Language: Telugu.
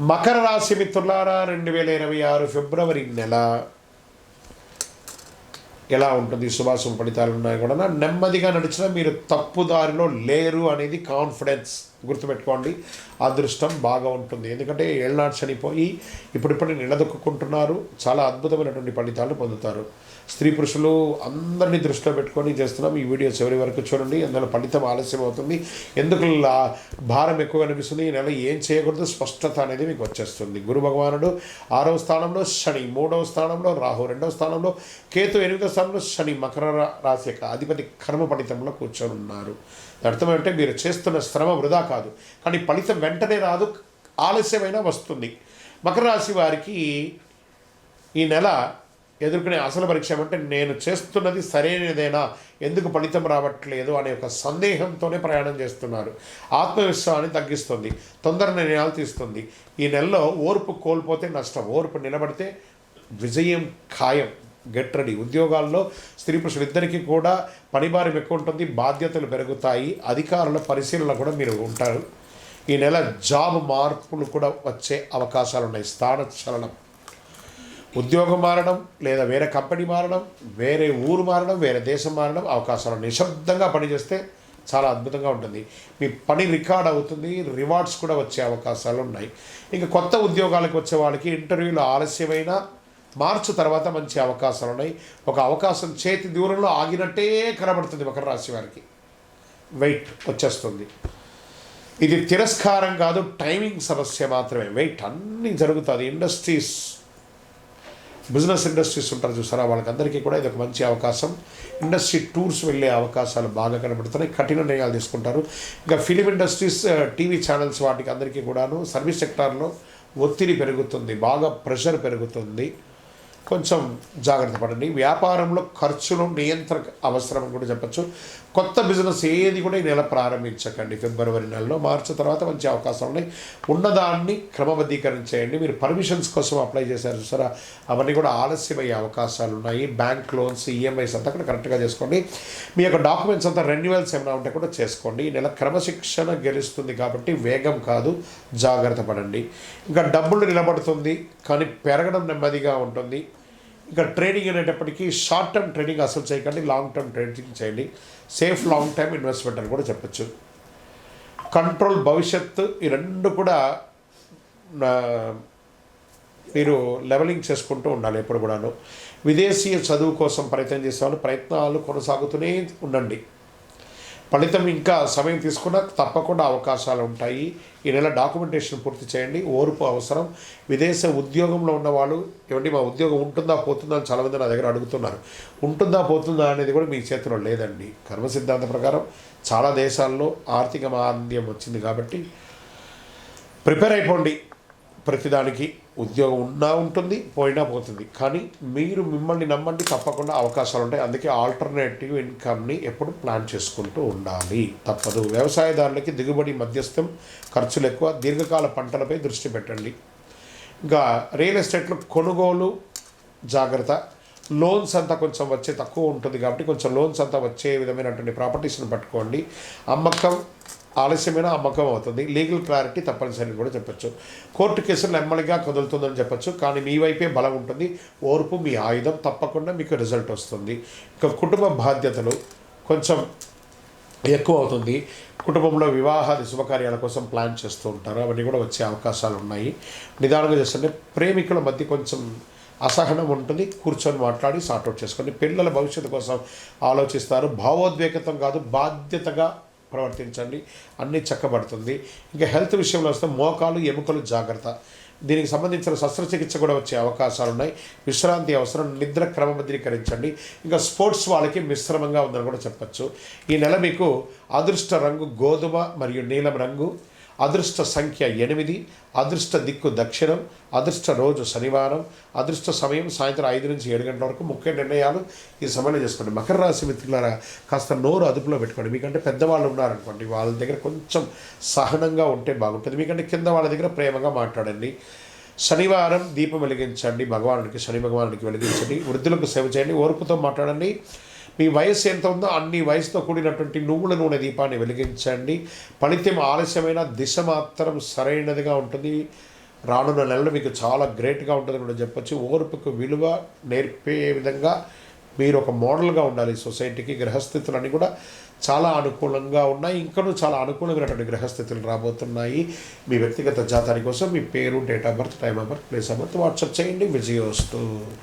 మకర రాశి మిత్రులారా, 2026 ఫిబ్రవరి నెల ఎలా ఉంటుంది, శుభాశుభ ఫలితాలు ఉన్నాయి కూడా. నెమ్మదిగా నడిచినా మీరు తప్పుదారిలో లేరు అనేది కాన్ఫిడెన్స్ గుర్తుపెట్టుకోండి. అదృష్టం బాగా ఉంటుంది, ఎందుకంటే ఏళ్ళనాడు చనిపోయి ఇప్పుడిప్పుడు నిలదొక్కుంటున్నారు. చాలా అద్భుతమైనటువంటి ఫలితాలు పొందుతారు. స్త్రీ పురుషులు అందరినీ దృష్టిలో పెట్టుకొని చేస్తున్నాం. ఈ వీడియో చివరి వరకు చూడండి. అందులో ఫలితం ఆలస్యం అవుతుంది. ఎందుకు భారం ఎక్కువ అనిపిస్తుంది, ఈ నెల ఏం చేయకూడదు స్పష్టత అనేది మీకు వచ్చేస్తుంది. గురు భగవానుడు 6వ స్థానంలో, శని 3వ స్థానంలో, రాహు 2వ స్థానంలో, కేతు 8వ స్థానంలో, శని మకర రాశి యొక్క అధిపతి కర్మ ఫలితంలో కూర్చొని ఉన్నారు. అర్థం ఏంటంటే మీరు చేస్తున్న శ్రమ వృధా కాదు, కానీ ఫలితం వెంటనే రాదు, ఆలస్యమైనా వస్తుంది. మకర రాశి వారికి ఈ నెల ఎదుర్కొనే అసలు పరీక్ష ఏమంటే, నేను చేస్తున్నది సరైనదేనా, ఎందుకు ఫలితం రావట్లేదు అనే ఒక సందేహంతోనే ప్రయాణం చేస్తున్నారు. ఆత్మవిశ్వాసాన్ని తగ్గిస్తుంది, తొందర నిర్ణయాలు తీస్తుంది. ఈ నెలలో ఓర్పు కోల్పోతే నష్టం, ఓర్పు నిలబడితే విజయం ఖాయం. Get ready. ఉద్యోగాల్లో స్త్రీ పురుషులు ఇద్దరికీ కూడా పనిభారం ఎక్కువ ఉంటుంది, బాధ్యతలు పెరుగుతాయి, అధికారుల పరిశీలన కూడా మీరు ఉంటారు. ఈ నెల జాబ్ మార్పులు కూడా వచ్చే అవకాశాలు ఉన్నాయి. స్థాన చలనం, ఉద్యోగం మారడం, లేదా వేరే కంపెనీ మారడం, వేరే ఊరు మారడం, వేరే దేశం మారడం అవకాశాలు. నిశ్శబ్దంగా పనిచేస్తే చాలా అద్భుతంగా ఉంటుంది. మీ పని రికార్డ్ అవుతుంది, రివార్డ్స్ కూడా వచ్చే అవకాశాలు ఉన్నాయి. ఇంకా కొత్త ఉద్యోగాలకు వచ్చే వాళ్ళకి ఇంటర్వ్యూలు ఆలస్యమైన మార్చి తర్వాత మంచి అవకాశాలు ఉన్నాయి. ఒక అవకాశం చేతి దూరంలో ఆగినట్టే కనబడుతుంది మకర రాశి వారికి. వెయిట్ వచ్చేస్తుంది. ఇది తిరస్కారం కాదు, టైమింగ్ సమస్య మాత్రమే. వెయిట్ అన్నీ జరుగుతుంది. ఇండస్ట్రీస్, బిజినెస్ ఇండస్ట్రీస్ ఉంటారు చూసారా, వాళ్ళకందరికీ కూడా ఇది ఒక మంచి అవకాశం. ఇండస్ట్రీ టూర్స్ వెళ్ళే అవకాశాలు బాగా కనబడుతున్నాయి. కఠిన నిర్ణయాలు తీసుకుంటారు. ఇంకా ఫిలిం ఇండస్ట్రీస్, టీవీ ఛానల్స్, వాటికి అందరికీ కూడాను సర్వీస్ సెక్టార్లో ఒత్తిడి పెరుగుతుంది, బాగా ప్రెషర్ పెరుగుతుంది. కొంచెం జాగ్రత్త పడండి. వ్యాపారంలో ఖర్చులు నియంత్రణ అవసరం కూడా చెప్పచ్చు. కొత్త బిజినెస్ ఏది కూడా ఈ నెల ప్రారంభించకండి. ఫిబ్రవరి నెలలో, మార్చి తర్వాత మంచి అవకాశాలు ఉన్నాయి. ఉన్నదాన్ని క్రమబద్ధీకరించేయండి. మీరు పర్మిషన్స్ కోసం అప్లై చేశారు చూసారా, అవన్నీ కూడా ఆలస్యమయ్యే అవకాశాలు ఉన్నాయి. బ్యాంక్ లోన్స్, ఈఎంఐస్ అంతా కూడా కరెక్ట్గా చేసుకోండి. మీ యొక్క డాక్యుమెంట్స్ అంతా రెన్యువల్స్ ఏమైనా ఉంటే కూడా చేసుకోండి. ఈ నెల క్రమశిక్షణ గెలుస్తుంది కాబట్టి వేగం కాదు, జాగ్రత్త పడండి. ఇంకా డబ్బులు నిలబడుతుంది, కానీ పెరగడం నెమ్మదిగా ఉంటుంది. ఇంకా ట్రేడింగ్ అనేటప్పటికీ షార్ట్ టర్మ్ ట్రేడింగ్ అసలు చేయకండి, లాంగ్ టర్మ్ ట్రేడింగ్ చేయండి. సేఫ్ లాంగ్ టర్మ్ ఇన్వెస్ట్మెంట్ అని కూడా చెప్పచ్చు. కంట్రోల్, భవిష్యత్తు, ఈ రెండు కూడా మీరు లెవెలింగ్ చేసుకుంటూ ఉండాలి ఎప్పుడు కూడాను. విదేశీయ చదువు కోసం ప్రయత్నం చేసేవాళ్ళు ప్రయత్నాలు కొనసాగుతూనే ఉండండి. ఫలితం ఇంకా సమయం తీసుకున్నా తప్పకుండా అవకాశాలు ఉంటాయి. ఈ నెల డాక్యుమెంటేషన్ పూర్తి చేయండి. ఓర్పు అవసరం. విదేశ ఉద్యోగంలో ఉన్నవాళ్ళు, ఏమంటే మా ఉద్యోగం ఉంటుందా పోతుందా అని చాలామంది నా దగ్గర అడుగుతున్నారు. ఉంటుందా పోతుందా అనేది కూడా మీ చేతిలో లేదండి. కర్మ సిద్ధాంత ప్రకారం చాలా దేశాల్లో ఆర్థిక మాంద్యం వచ్చింది కాబట్టి ప్రిపేర్ అయిపోండి. ప్రతిదానికి ఉద్యోగం ఉన్నా ఉంటుంది, పోయినా పోతుంది, కానీ మీరు మిమ్మల్ని నమ్మండి, తప్పకుండా అవకాశాలు ఉంటాయి. అందుకే ఆల్టర్నేటివ్ ఇన్కమ్ని ఎప్పుడు ప్లాన్ చేసుకుంటూ ఉండాలి, తప్పదు. వ్యవసాయదారులకి దిగుబడి మధ్యస్థం, ఖర్చులు ఎక్కువ, దీర్ఘకాల పంటలపై దృష్టి పెట్టండి. ఇంకా రియల్ ఎస్టేట్లో కొనుగోలు జాగ్రత్త. లోన్స్ అంతా కొంచెం వచ్చే తక్కువ ఉంటుంది కాబట్టి కొంచెం లోన్స్ అంతా వచ్చే విధమైనటువంటి ప్రాపర్టీస్ని పట్టుకోండి. అమ్మకం ఆలస్యమైన అమ్మకం అవుతుంది. లీగల్ క్లారిటీ తప్పనిసరి కూడా చెప్పచ్చు. కోర్టు కేసులు నెమ్మదిగా కదులుతుందని చెప్పచ్చు, కానీ మీ వైపే బలం ఉంటుంది. ఓర్పు మీ ఆయుధం, తప్పకుండా మీకు రిజల్ట్ వస్తుంది. ఇంకా కుటుంబ బాధ్యతలు కొంచెం ఎక్కువ అవుతుంది. కుటుంబంలో వివాహాది శుభకార్యాల కోసం ప్లాన్ చేస్తూ ఉంటారు, అవన్నీ కూడా వచ్చే అవకాశాలు ఉన్నాయి. నిదానంగా చేస్తుంటే ప్రేమికుల మధ్య కొంచెం అసహనం ఉంటుంది, కూర్చొని మాట్లాడి సార్ట్అవుట్ చేసుకోండి. పిల్లల భవిష్యత్తు కోసం ఆలోచిస్తారు. భావోద్వేగతం కాదు, బాధ్యతగా ప్రవర్తించండి, అన్నీ చక్కబడుతుంది. ఇంకా హెల్త్ విషయంలో వస్తే మోకాలు, ఎముకలు జాగ్రత్త. దీనికి సంబంధించిన శస్త్రచికిత్స కూడా వచ్చే అవకాశాలు ఉన్నాయి. విశ్రాంతి అవసరం, నిద్ర క్రమబద్ధీకరించండి. ఇంకా స్పోర్ట్స్ వాళ్ళకి మిశ్రమంగా ఉందని కూడా చెప్పచ్చు. ఈ నెల మీకు అదృష్ట రంగు గోధుమ మరియు నీలం రంగు, అదృష్ట సంఖ్య 8, అదృష్ట దిక్కు దక్షిణం, అదృష్ట రోజు శనివారం, అదృష్ట సమయం సాయంత్రం 5 నుంచి 7 గంటల వరకు. ముఖ్య నిర్ణయాలు ఈ సమయంలో చేసుకోండి. మకర రాశి మిత్రులారా, కాస్త నోరు అదుపులో పెట్టుకోండి. మీకంటే పెద్దవాళ్ళు ఉన్నారనుకోండి, వాళ్ళ దగ్గర కొంచెం సహనంగా ఉంటే బాగుంటుంది. మీకంటే కింద వాళ్ళ దగ్గర ప్రేమగా మాట్లాడండి. శనివారం దీపం వెలిగించండి, భగవానుడికి, శని భగవానుడికి వెలిగించండి. వృద్ధులకు సేవ చేయండి, ఓర్పుతో మాట్లాడండి. మీ వయసు ఎంత ఉందో అన్ని వయసుతో కూడినటువంటి నువ్వుల నూనె దీపాన్ని వెలిగించండి. ఫలితం ఆలస్యమైన దిశ మాత్రం సరైనదిగా ఉంటుంది. రానున్న నెలలు మీకు చాలా గ్రేట్గా ఉంటుందని కూడా చెప్పొచ్చు. ఓర్పుకు విలువ నేర్పే విధంగా మీరు ఒక మోడల్గా ఉండాలి సొసైటీకి. గ్రహస్థితులన్నీ కూడా చాలా అనుకూలంగా ఉన్నాయి. ఇంకనూ చాలా అనుకూలమైనటువంటి గ్రహస్థితులు రాబోతున్నాయి. మీ వ్యక్తిగత జాతకాని కోసం మీ పేరు, date of birth, time of birth, place of birth WhatsApp చేయండి. విజయోస్తు.